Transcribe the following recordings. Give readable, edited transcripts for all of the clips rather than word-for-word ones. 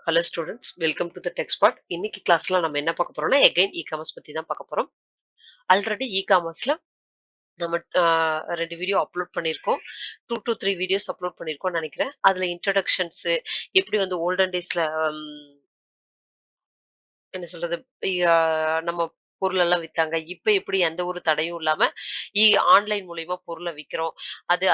Hello students, welcome to the TechSpot. இன்னைக்கு கிளாஸ்ல நம்ம என்ன பார்க்க போறோம்னா எகைன் இகாமர்ஸ் பத்தி தான் பார்க்க போறோம். ஆல்ரெடி இகாமர்ஸ்ல நம்ம 2 வீடியோ அப்லோட் பண்ணியிருக்கோம். 2 to 3 வீடியோஸ் அப்லோட் பண்ணியிருக்கோம்னு நினைக்கிறேன். அதுல இன்ட்ரோடக்ஷன்ஸ் எப்படி வந்து ஓல்டன் டேஸ்ல என்ன சொல்றது நம்ம பொருள் எல்லாம் வித்தாங்க. இப்ப எப்படி எந்த ஒரு தடையும் இல்லாம இ ஆன்லைன் மூலியமா பொருள விக்கிறோம்.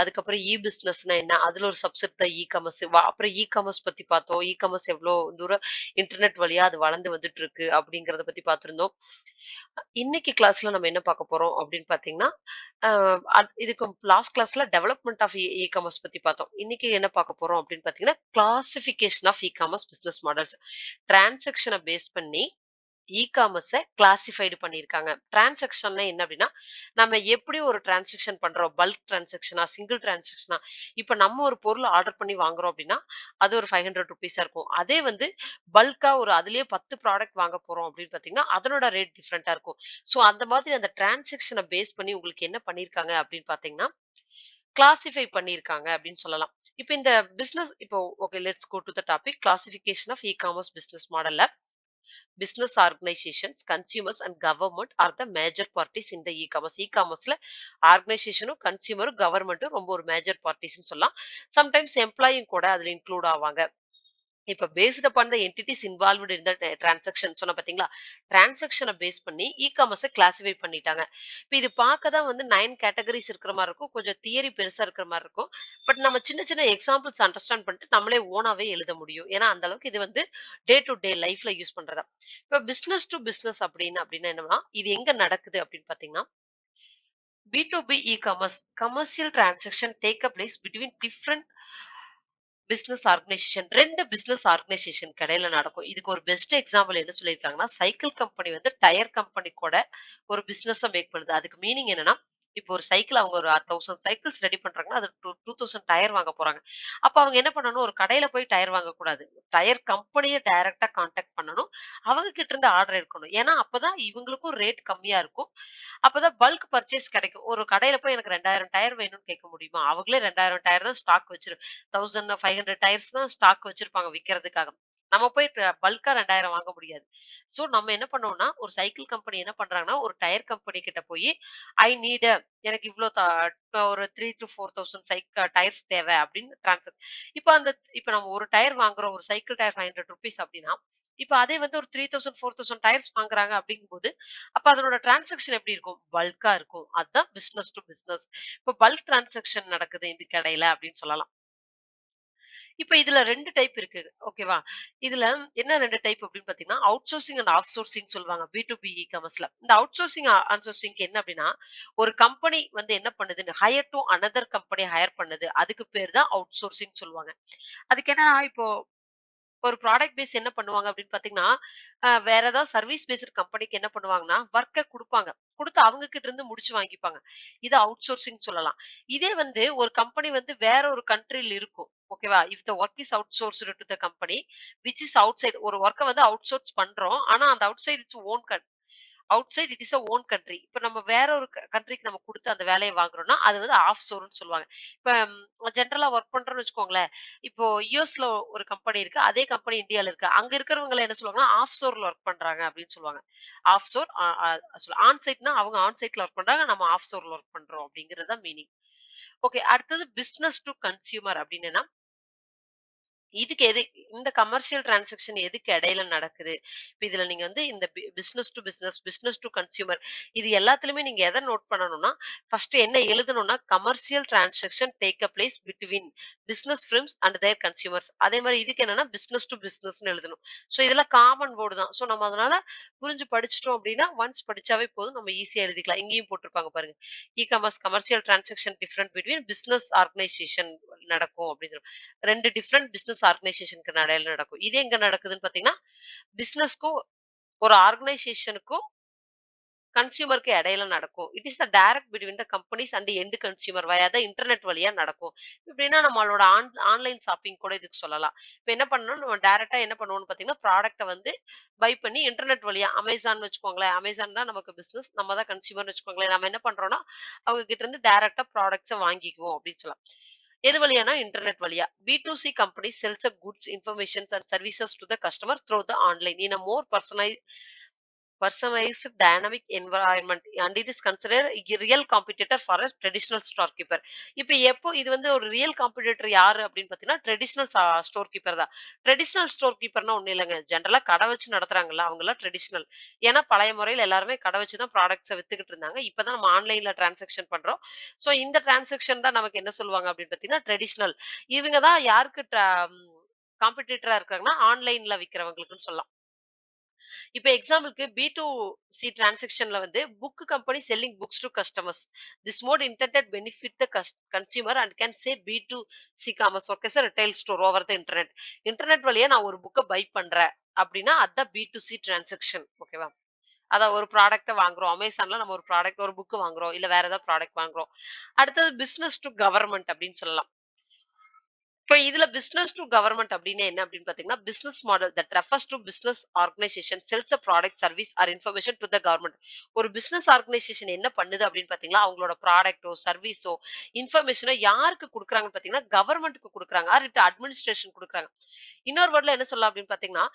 அதுக்கப்புறம் பிசினஸ்னா என்ன? அதுல ஒரு சப்செட் தான் இகாமர்ஸ். அப்புறம் இகாமர்ஸ் பத்தி பார்த்தோம். இகாமர்ஸ் எவ்ளோ தூரம் இன்டர்நெட் வழியா அது வளர்ந்து வந்துட்டு இருக்கு அப்படிங்கிறத பத்தி பார்த்திருந்தோம். இன்னைக்கு கிளாஸ்ல நம்ம என்ன பார்க்க போறோம் அப்படின்னு பார்த்தீங்கன்னா, அ இதுக்கு லாஸ்ட் கிளாஸ்ல டெவலப்மென்ட் ஆஃப் இகாமர்ஸ் பத்தி பார்த்தோம். இன்னைக்கு என்ன பார்க்க போறோம் அப்படின்னு பார்த்தீங்கன்னா, classification of ecommerce business models. டிரான்சாக்ஷன பேஸ் பண்ணி இகாமர்ஸ கிளாசிஃபைடு பண்ணியிருக்காங்க. டிரான்சாக்ஷன்னா என்ன அப்படின்னா, நம்ம எப்படி ஒரு டிரான்சாக்ஷன் பண்றோம்? பல்க் டிரான்சாக்ஷனா? சிங்கிள் டிரான்சாக்ஷனா? இப்ப நம்ம ஒரு பொருள் ஆர்டர் பண்ணி வாங்குறோம் அப்படின்னா, அது ஒரு ₹500 இருக்கும். அதே வந்து பல்க்கா ஒரு அதிலேயே 10 ப்ராடக்ட் வாங்க போறோம் அப்படின்னு பார்த்தீங்கன்னா, அதனோட ரேட் டிஃபரெண்ட்டா இருக்கும். ஸோ அந்த மாதிரி அந்த டிரான்சாக்ஷன பேஸ் பண்ணி உங்களுக்கு என்ன பண்ணியிருக்காங்க அப்படின்னு பார்த்தீங்கன்னா, கிளாசிஃபை பண்ணியிருக்காங்க அப்படின்னு சொல்லலாம். இப்ப இந்த பிசினஸ் இப்போ okay let's go to the topic classification of ecommerce business மாடல்ல business organizations, consumers and government are the major parties in the e-commerce. E-commerceல ஆர்கனைசேஷனும் கன்சியூமரும் கவர்மெண்ட்டும் ரொம்ப ஒரு மேஜர் பார்ட்டிஸ்ன்னு சொல்லலாம். சம்டைம்ஸ் எம்ப்ளாயும் கூட அதுல இன்க்ளூட் ஆவாங்க. இப்ப based upon the entities involved in the transaction சொன்ன பாத்தீங்களா? டிரான்சாக்ஷனை பேஸ் பண்ணி இகாமர்ஸை கிளாசிஃபை பண்ணிட்டாங்க. இப்ப இது பார்க்க தான் வந்து 9 கேட்டகரிஸ் இருக்கிற மாதிரி இருக்கும். கொஞ்சம் தியரி பெருசா இருக்கிற மாதிரி இருக்கும். பட் நம்ம சின்ன சின்ன எக்ஸாம்பிள்ஸ் அண்டர்ஸ்டாண்ட் பண்ணிட்டு நம்மளே ஓனாவே எழுத முடியும். ஏன்னா அந்த அளவுக்கு இது வந்து டே டு டே லைஃப்ல யூஸ் பண்றதா. இப்ப பிசினஸ் டு பிசினஸ் அப்படின்னு என்னன்னா இது எங்க நடக்குது அப்படின்னு பாத்தீங்கன்னா, B2B e-commerce commercial transaction take a place between different business organisation 2 business organisation இடையில நடக்கும். இதுக்கு ஒரு பெஸ்ட் எக்ஸாம்பிள் என்ன சொல்லியிருக்காங்கன்னா, சைக்கிள் கம்பெனி வந்து டயர் கம்பெனி கூட ஒரு பிசினஸ மேக் பண்ணுது. அதுக்கு மீனிங் என்னன்னா, இப்போ ஒரு சைக்கிள் அவங்க ஒரு 1000 சைக்கிள்ஸ் ரெடி பண்றாங்கன்னா, அது 2000 டயர் வாங்க போறாங்க. அப்ப அவங்க என்ன பண்ணணும், ஒரு கடையில போய் டயர் வாங்கக்கூடாது. டயர் கம்பெனிய டைரக்ட்டா கான்டாக்ட் பண்ணணும். அவங்க கிட்ட இருந்து ஆர்டர் எடுக்கணும். ஏன்னா, அப்பதான் இவங்களுக்கும் ரேட் கம்மியா இருக்கும். அப்பதான் பல்க் பர்ச்சேஸ் கிடைக்கும். ஒரு கடையில போய் எனக்கு 2000 டயர் வேணும்னு கேட்க முடியுமா? அவங்களே 2000 டயர் தான் ஸ்டாக் 1500 டயர்ஸ் தான் ஸ்டாக் வச்சிருப்பாங்க விக்கிறதுக்காக. நம்ம போய் பல்க்கா 2000 வாங்க முடியாது. சோ நம்ம என்ன பண்ணுவோம்னா, ஒரு சைக்கிள் கம்பெனி என்ன பண்றாங்கன்னா, ஒரு டயர் கம்பெனி கிட்ட போயி, ஐ நீட் எனக்கு இவ்ளோ ஒரு 3 to 4000 டயர்ஸ் தேவை அப்படின்னு இப்ப இப்ப நம்ம ஒரு டயர் வாங்குறோம். ஒரு சைக்கிள் டயர் ₹500 அப்படின்னா, இப்ப அதே வந்து ஒரு 3000, 4000 டயர்ஸ் வாங்குறாங்க அப்படிங்கும்போது, அப்ப அதனோட டிரான்சாக்ஷன் எப்படி இருக்கும்? பல்க்கா இருக்கும். அதுதான் பிசினஸ் டூ பிசினஸ். இப்ப பல்க் டிரான்சாக்ஷன் நடக்குது இதுக்கு இடையில அப்படின்னு சொல்லலாம். இப்ப இதுல 2 டைப் இருக்கு. ஓகேவா? இதுல என்ன 2 டைப் அப்படின்னு பார்த்தீங்கன்னா, out sourcing and half sourcing சொல்லுவாங்க. B2B இ-காமர்ஸ்ல. இந்த அவுட் சோர்சிங், ஆன் சோர்சிங்க்கு என்ன அப்படின்னா, ஒரு கம்பெனி வந்து என்ன பண்ணுதுன்னு hire to another company hire பண்ணுது. அதுக்கு பேர் தான் அவுட் சோர்சிங் சொல்லுவாங்க. அதுக்கு என்னன்னா, இப்போ ஒரு ப்ராடக்ட் பேஸ் என்ன பண்ணுவாங்க அப்படின்னு பார்த்தீங்கன்னா, வேற ஏதாவது சர்வீஸ் பேஸ்ட் கம்பெனிக்கு என்ன பண்ணுவாங்கன்னா, வொர்க்க குடுப்பாங்க. குடுத்து அவங்க கிட்ட இருந்து முடிச்சு வாங்கிப்பாங்க. இது அவுட் சோர்சிங் சொல்லலாம். இதே வந்து ஒரு கம்பெனி வந்து வேற ஒரு கண்ட்ரில இருக்கும். ஓகேவா? If the work is outsourced to the company which is outside ஒரு வொர்க்க வந்து அவுட் சோர்ஸ் பண்றோம். ஆனா அந்த outside its own outside it is a own country. இப்ப நம்ம வேற ஒரு கண்ட்ரிக்கு நம்ம குடுத்து அந்த வேலைய வாங்குறோம்னா, அது வந்து ஆஃப் ஷோர்ன்னு சொல்லுவாங்க. இப்ப ஜெனரலா வொர்க் பண்றோம்னு வச்சுக்கோங்களேன். இப்போ யுஎஸ்ல ஒரு கம்பெனி இருக்கு. அதே கம்பெனி இந்தியால இருக்கு. அங்க இருக்கிறவங்கள என்ன சொல்லுவாங்கன்னா, ஆஃப் ஷோர்ல வொர்க் பண்றாங்க அப்படின்னு சொல்லுவாங்க. ஆஃப் ஷோர் ஆன் சைட்னா அவங்க ஆன் சைட்ல வொர்க் பண்றாங்க. நம்ம ஆஃப் ஷோர்ல வொர்க் பண்றோம் அப்படிங்கிறது தான் மீனிங். ஓகே. அடுத்தது பிசினஸ் டூ கன்சியூமர் அப்படின்னா இதுக்கு இந்த கமர்ஷியல் டிரான்சாக்ஷன் எதுக்கு இடையில நடக்குது? இப்ப இதுல நீங்க வந்து இந்த business to business, business to consumer இது எல்லாத்துலயுமே நீங்க எத நோட் பண்ணணும்னா, ஃபர்ஸ்ட் என்ன எழுதணும்னா, commercial transaction take a place between business firms and their consumers. அதே மாரி இதுக்கு என்னன்னா பிசினஸ் டு பிசினஸ்ன்னு எழுதணும். சோ இதெல்லாம் காமன் வேர்ட் தான். சோ நம்ம அதனால புரிஞ்சு படிச்சுட்டோம் அப்படின்னா, ஒன்ஸ் படிச்சாவே போதும். நம்ம ஈஸியா எழுதிக்கலாம். இங்கேயும் போட்டிருப்பாங்க பாருங்க. E-commerce commercial transaction different between business organisation நடக்கும் அப்படின்னு 2 டிஃபரெண்ட் பிசினஸ் ஆர்கனைசேஷனுக்கு இடையில நடக்கும். இது எங்க நடக்குதுன்னு பார்த்தீங்கன்னா, பிசினஸ்க்கும் ஒரு ஆர்கனைசேஷனுக்கும் கன்சியூமருக்கு இடையில நடக்கும். It is the direct between the companies and end consumer via the internet வழியா நடக்கும். இப்படின்னா நம்மளோட ஆன்லைன் ஷாப்பிங் கூட இதுக்கு சொல்லலாம். இப்ப என்ன பண்ணணும், நம்ம டைரக்ட்டா என்ன பண்ணுவோம்னு பார்த்தீங்கன்னா, ப்ராடக்ட்ட வந்து பை பண்ணி இன்டர்நெட் வழியா அமேசான் வச்சுக்கோங்களேன். அமேசான் தான் நமக்கு பிசினஸ். நம்ம தான் கன்சியூமர்ன்னு வச்சுக்கோங்களேன். நம்ம என்ன பண்றோம்னா, அவங்க கிட்ட இருந்து டைரக்ட்டா ப்ராடக்ட்ஸ வாங்கிக்குவோம் அப்படின்னு சொல்லலாம். எது வழியானா இன்டர்நெட் வழியா. B2C company sells a goods, informations and services to the customer through the online in a more personalized dynamic environment and it is considered a real competitor for a traditional storekeeper. இப்ப எப்போ இது வந்து ஒரு real competitor யாரு அப்படின்னு பார்த்தீங்கன்னா, traditional store keeper தான். Traditional store கீப்பர்னா ஒண்ணும் இல்லங்க. ஜெனரலா கடை வச்சு நடத்துறாங்கல்ல, அவங்கலாம் ட்ரெடிஷனல். ஏன்னா பழைய முறையில எல்லாருமே கடை வச்சு தான் ப்ராடக்ட்ஸ வித்துக்கிட்டு இருந்தாங்க. இப்ப தான் நம்ம ஆன்லைன்ல டிரான்சாக்ஷன் பண்றோம். சோ இந்த டிரான்சாக்ஷன் தான் நமக்கு என்ன சொல்லுவாங்க அப்படின்னு பார்த்தீங்கன்னா, ட்ரெடிஷனல். இவங்க தான் யாருக்கு காம்படிட்டரா இருக்காங்கன்னா, ஆன்லைன்ல விக்கிறவங்களுக்குன்னு சொல்லலாம். இப்ப எக்ஸாம்பிள்க்கு B2C டிரான்சாக்ஷன்ல வந்து book company selling books to customers. This mode intended benefit the consumer and can say B2C commerce work as a retail store over the internet. Internet வழியா நான் ஒரு புக்க பை பண்றேன் அப்படின்னா, அதான் B2C டிரான்சாக்ஷன். ஓகேவா? அதான் ஒரு ப்ராடக்ட்ட வாங்குறோம். அமேசான்ல நம்ம ஒரு புக் வாங்குறோம். இல்ல வேற ஏதாவது ப்ராடக்ட் வாங்குறோம். அடுத்தது பிசினஸ் டூ கவர்ன்மென்ட் அப்படின்னு சொல்லலாம். இப்ப இதுல பிசினஸ் டு கவர்ன்மென்ட் அப்டின்னா என்ன அப்டின்னு பாத்தீங்கன்னா, business model that refers to business organisation sells a product, service or information to the government. ஒரு பிசினஸ் ஆர்கனைசேஷன் என்ன பண்ணுது அப்டின்னு பாத்தீங்களா, அவங்களோட ப்ராடக்ட்டோ, சர்வீஸோ, இன்ஃபர்மேஷனோ யாருக்கு குடுக்குறாங்கன்னு பாத்தீங்கன்னா, கவர்ன்மென்ட்க்கு குடுக்குறாங்க. ஆர் அட்மினிஸ்ட்ரேஷன் குடுக்குறாங்க. இன்னொரு வேர்ட்ல என்ன சொல்லலாம் அப்டின்னு பாத்தீங்கன்னா,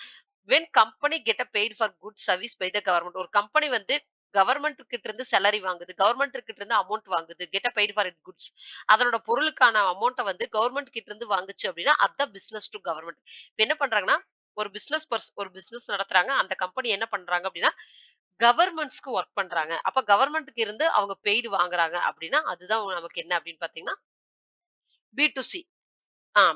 when company get a paid for good service by the government. ஒரு கம்பெனி வந்து கவர்ன்மென்ட் கிட்ட இருந்து சேலரி வாங்குது. கவர்ன்மென்ட் கிட்ட இருந்து அமௌண்ட் வாங்குது. Get a paid for it goods. அதனோட பொருளுக்கான அமௌண்ட்ட வந்து கவர்ன்மென்ட் கிட்ட இருந்து வாங்குச்சு அப்படின்னா, அதான் பிசினஸ் டூ கவர்ன்மென்ட். இப்ப என்ன பண்றாங்கன்னா, ஒரு பிசினஸ் நடத்துறாங்க. அந்த கம்பெனி என்ன பண்றாங்க அப்படின்னா, கவர்ன்மெண்ட்ஸ்க்கு வொர்க் பண்றாங்க. அப்ப கவர்ன்மென்ட்க்கு இருந்து அவங்க பெய்டு வாங்குறாங்க அப்படின்னா, அதுதான் நமக்கு என்ன அப்படின்னு பார்த்தீங்கன்னா, B2C.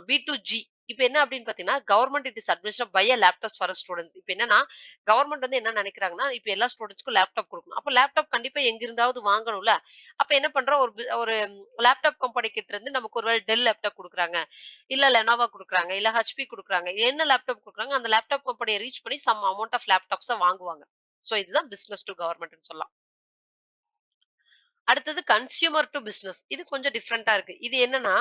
B2G. இப்ப என்ன அப்படின்னு பார்த்தீங்கன்னா, government it is administered by a laptops for students. இப்ப என்னன்னா, கவர்ன்மென்ட் வந்து என்ன நினைக்கிறாங்கன்னா, இப்ப எல்லா ஸ்டூடண்ட்ஸ்க்கும் லேப்டாப் குடுக்கணும். அப்ப லேப்டாப் கண்டிப்பா எங்கிருந்தாவது வாங்கணும்ல. அப்ப என்ன பண்றோம், ஒரு லேப்டாப் கம்பெனி கிட்ட இருந்து நமக்கு ஒரு வேள டெல் லேப்டாப் குடுக்குறாங்க. இல்ல லெனோவா குடுக்குறாங்க. இல்ல HP குடுக்குறாங்க. என்ன லேப்டாப் குடுக்குறாங்க, அந்த லேப்டாப் கம்பெனிய ரீச் பண்ணி சம் அமௌண்ட் ஆஃப் லேப்டாப்ஸ வாங்குவாங்க. சோ இதுதான் பிசினஸ் டூ கவர்ன்மென்ட்ன்னு சொல்லலாம். அடுத்தது கன்சியூமர் டூ பிசினஸ். இது கொஞ்சம் டிஃபரெண்ட்டா இருக்கு. இது என்னன்னா,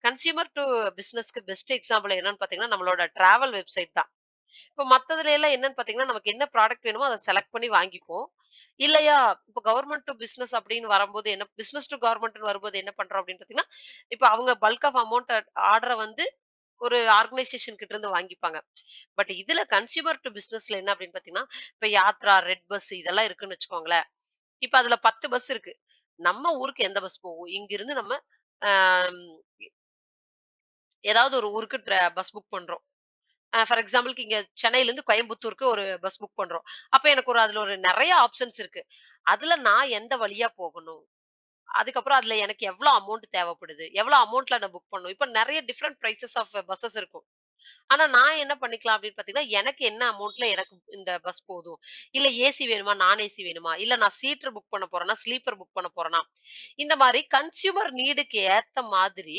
கன்சியூமர் டூ பிசினஸ்க்கு பெஸ்ட் எக்ஸாம்பிள் என்னன்னு பார்த்தீங்கன்னா, நம்மளோட டிராவல் வெப்சைட் தான். இப்ப மத்ததுல எல்லாம் என்னன்னு பார்த்தீங்கன்னா, நமக்கு என்ன ப்ராடக்ட் வேணுமோ அத செலக்ட் பண்ணி வாங்கிப்போம். இல்லையா, இப்ப கவர்ன்மென்ட் டூ பிசினஸ் அப்படின்னு வரும்போது என்ன பிசினஸ் டூ கவர்ன்மென்ட்ன்னு வரும்போது என்ன பண்றோம் அப்படின்னு பார்த்தீங்கன்னா, இப்ப அவங்க பல்க் ஆஃப் அமௌண்ட் ஆர்டர வந்து ஒரு ஆர்கனைசேஷன் கிட்ட இருந்து வாங்கிப்பாங்க. பட் இதுல கன்சியூமர் டூ பிசினஸ்ல என்ன அப்படின்னு பார்த்தீங்கன்னா, இப்ப யாத்ரா, ரெட் பஸ் இதெல்லாம் இருக்குன்னு வச்சுக்கோங்களேன். இப்ப அதுல 10 பஸ் இருக்கு. நம்ம ஊருக்கு எந்த பஸ் போகும்? இங்கிருந்து நம்ம அ ஏதாவது ஒரு ஊருக்கு பஸ் புக் பண்றோம். ஃபார் எக்ஸாம்பிள்க்கு இங்க சென்னையிலருந்து கோயம்புத்தூருக்கு ஒரு பஸ் புக் பண்றோம். அப்ப எனக்கு அதுல ஒரு நெறைய ஆப்ஷன்ஸ் இருக்கு. அதுல நான் எந்த வழியா போகணும்? அதுக்கப்புறம் அதுல எனக்கு எவ்வளோ அமௌண்ட் தேவைப்படுது? எவ்வளோ அமௌண்ட்ல நான் புக் பண்ணணும்? இப்ப நெறைய டிஃபரெண்ட் பிரைஸஸ் ஆஃப் பஸ்ஸஸ் இருக்கும். ஆனா நான் என்ன பண்ணிக்கலாம் அப்படின்னு பார்த்தீங்கன்னா, எனக்கு என்ன அமௌண்ட்ல எனக்கு இந்த பஸ் போதும். இல்ல ஏசி வேணுமா? நான் ஏசி வேணுமா? இல்ல நான் சீட்டர் புக் பண்ண போறேன்னா, ஸ்லீப்பர் புக் பண்ண போறேனா? இந்த மாரி கன்சியூமர் நீடுக்கு ஏத்த மாதிரி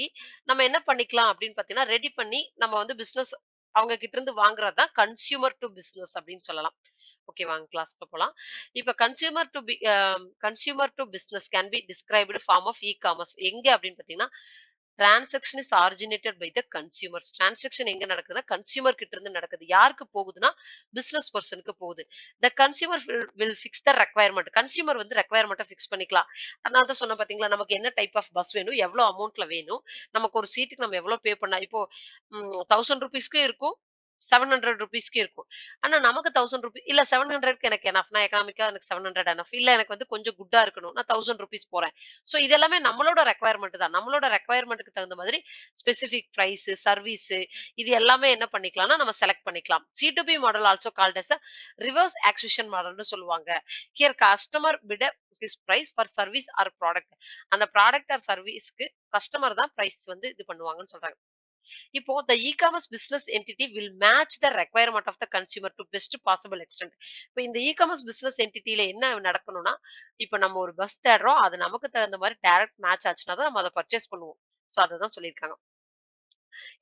நம்ம என்ன பண்ணிக்கலாம் அப்படின்னு பார்த்தீங்கன்னா, ரெடி பண்ணி நம்ம வந்து பிசினஸ் அவங்க கிட்ட இருந்து வாங்குறது தான் கன்சியூமர் டூ பிசினஸ் அப்படின்னு சொல்லலாம். ஓகே வாங்க கிளாஸ்க்குள்ள போலாம். இப்ப consumer to business can be described form of ecommerce. எங்க அப்படின்னு பார்த்தீங்கன்னா, transaction is originated by the consumers. Transaction எங்க நடக்குதுன்னா, கன்சியூமர் கிட்ட இருந்து நடக்குது. யாருக்கு போகுதுன்னா, பிசினஸ் பெர்சனுக்கு போகுது. த consumer will fix the requirement. Consumer வந்து ரெக்வயர்மென்ட்ட ஃபிக்ஸ் பண்ணிக்கலாம். நான் தான் சொன்னேன் பார்த்தீங்களா, நமக்கு என்ன டைப் ஆஃப் பஸ் வேணும், எவ்வளோ அமௌண்ட்ல வேணும், நமக்கு ஒரு சீட்டுக்கு நம்ம எவ்வளோ பே பண்ணலாம். இப்போ ₹1000க்கும் இருக்கும், ₹700க்கும் இருக்கும். ஆனா நமக்கு ₹1000 இல்ல 700க்கு எனக்கு எனஃப். நான் எக்கனாமிக்கா எனக்கு 700 எனஃப். இல்ல எனக்கு வந்து கொஞ்சம் குட்டா இருக்கணும். நான் ₹1000 போறேன். சோ இது எல்லாமே நம்மளோட ரெக்வயர்மென்ட் தான். நம்மளோட ரெக்வயர்மென்ட்க்கு தகுந்த மாதிரி ஸ்பெசிஃபிக் பிரைஸ், சர்வீஸ் இது எல்லாமே என்ன பண்ணிக்கலாம்னா நம்ம செலக்ட் பண்ணிக்கலாம். C2B model also called as a reverse acquisition மாடல்னு சொல்லுவாங்க. Here customer bid his price for service or product. அந்த ப்ராடக்ட் ஆர் சர்வீஸ்க்கு கஸ்டமர் தான் பிரைஸ் வந்து இது பண்ணுவாங்கன்னு சொல்றாங்க. இப்போ the e-commerce business entity will match the requirement of the consumer to best possible extent. இப்போ இந்த e-commerce business entityல என்ன நடக்கணும்னா, இப்ப நம்ம ஒரு பஸ் தேடுறோம். அது நமக்கு தகுந்த மாதிரி டைரக்ட் மேட்ச் ஆச்சுன்னா தான் நம்ம அத பர்ச்சேஸ் பண்ணுவோம். சோ அததான் சொல்லியிருக்காங்க.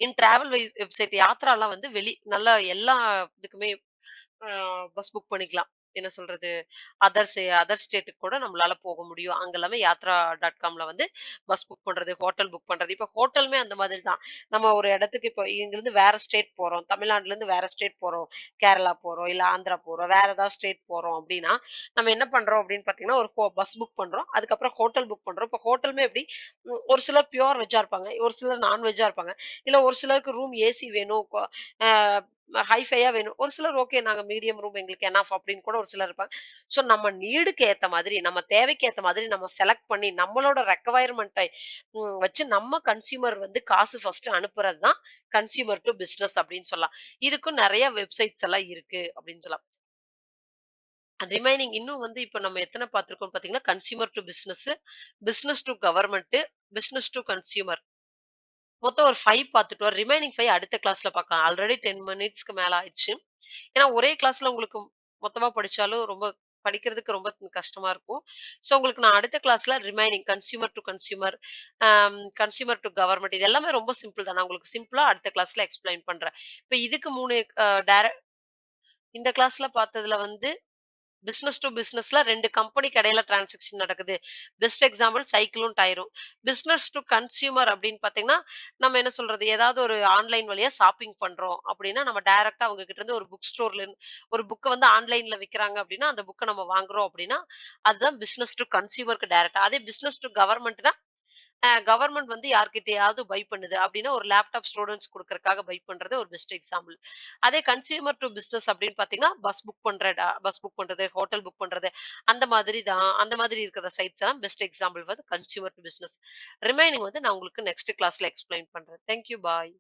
இன் டிராவல் வெப்சைட் யாத்ராலாம் வந்து நல்லா எல்லா இதுக்குமே பஸ் புக் பண்ணிக்கலாம். என்ன சொல்றது? அதர் ஸ்டேட்டுக்கு கூட நம்மளால போக முடியும். அங்க எல்லாமே யாத்ரா.காம்ல வந்து பஸ் புக் பண்றது, ஹோட்டல் புக் பண்றது. இப்ப ஹோட்டலுமே அந்த மாதிரி தான். நம்ம ஒரு இடத்துக்கு இப்போ இங்கிருந்து வேற ஸ்டேட் போறோம். தமிழ்நாட்டுலருந்து வேற ஸ்டேட் போறோம். கேரளா போறோம், இல்ல ஆந்திரா போறோம், வேற ஏதாவது ஸ்டேட் போறோம் அப்டின்னா, நம்ம என்ன பண்றோம் அப்டின்னு பார்த்தீங்கன்னா, ஒரு பஸ் புக் பண்றோம். அதுக்கப்புறம் ஹோட்டல் புக் பண்றோம். இப்போ ஹோட்டலுமே எப்டி ஒரு சிலர் பியூர் வெஜ்ஜா இருப்பாங்க. ஒரு சிலர் நான்வெஜ்ஜா இருப்பாங்க. இல்ல ஒரு சிலருக்கு ரூம் ஏசி வேணும். அ ஹைஃபையா வேணும். ஒரு சிலர் ஓகே நாங்க மீடியம் ரூம் எங்களுக்கு எனஃப் அப்படின்னு கூட ஒரு சிலர் இருப்பாங்க. ஸோ நம்ம நீடுக்கு ஏத்த மாதிரி, நம்ம தேவைக்கு ஏத்த மாதிரி நம்ம செலக்ட் பண்ணி நம்மளோட ரெக்வயர்மென்ட்டை வச்சு நம்ம கன்சியூமர் வந்து காசு ஃபர்ஸ்ட் அனுப்புறது தான் கன்சியூமர் டூ பிசினஸ் அப்படின்னு சொல்லலாம். இதுக்கும் நெறைய வெப்சைட்ஸ் எல்லாம் இருக்கு அப்படின்னு சொல்லலாம். ரிமைனிங் இன்னும் வந்து இப்ப நம்ம எத்தன பார்த்திருக்கோம் பார்த்தீங்கன்னா, consumer to business, business to government, business to consumer. மொத்தம் ஒரு 5 பார்த்துட்டோம். ரிமைனிங் 5 அடுத்த கிளாஸ்ல பார்க்கலாம். ஆல்ரெடி 10 மினிட்ஸ்க்கு மேல ஆயிடுச்சு. ஏன்னா ஒரே கிளாஸ்ல உங்களுக்கு மொத்தமா படிச்சாலும் ரொம்ப படிக்கிறதுக்கு ரொம்ப கஷ்டமா இருக்கும். ஸோ உங்களுக்கு நான் அடுத்த கிளாஸ்ல remaining consumer to consumer, consumer to government இது எல்லாமே ரொம்ப சிம்பிள் தான். நான் உங்களுக்கு சிம்பிளா அடுத்த கிளாஸ்ல எக்ஸ்பிளைன் பண்றேன். இப்ப இதுக்கு 3 அ டைர இந்த கிளாஸ்ல பார்த்ததுல வந்து பிசினஸ் டூ பிசினஸ்ல 2 கம்பெனிக்கு இடையில டிரான்சாக்ஷன் நடக்குது. பெஸ்ட் எக்ஸாம்பிள் சைக்கிளும், டயரும். பிசினஸ் டூ கன்சியூமர் அப்படின்னு பார்த்தீங்கன்னா, நம்ம என்ன சொல்றது? ஏதாவது ஒரு ஆன்லைன் வழியா ஷாப்பிங் பண்றோம் அப்படின்னா, நம்ம டைரக்ட்டா அவங்க கிட்ட இருந்து ஒரு புக் ஸ்டோர்ல இருந்து ஒரு புக்க வந்து ஆன்லைன்ல விக்கிறாங்க அப்படின்னா, அந்த புக்க நம்ம வாங்குறோம் அப்படின்னா, அதுதான் பிசினஸ் டூ கன்சியூமர்க்கு டைரக்ட்டா. அதே பிசினஸ் டூ கவர்மெண்ட்னா கவர்மெண்ட் வந்து யார்கிட்டயாவது பை பண்ணுது அப்படின்னா, ஒரு லேப்டாப் ஸ்டூடண்ட்ஸ் குடுக்கறக்காக பை பண்றது ஒரு பெஸ்ட் எக்ஸாம்பிள். அதே கன்சியூமர் டூ பிசினஸ் அப்படின்னு பார்த்தீங்கன்னா, பஸ் புக் பண்றது, ஹோட்டல் புக் பண்றது, அந்த மாதிரி இருக்கிற சைட்ஸ் எல்லாம் பெஸ்ட் எக்ஸாம்பிள் வந்து கன்சியூமர் டூ பிசினஸ். ரிமைனிங் வந்து நான் உங்களுக்கு நெக்ஸ்ட் கிளாஸ்ல எக்ஸ்பிளைன் பண்றேன். Thank you. பாய்.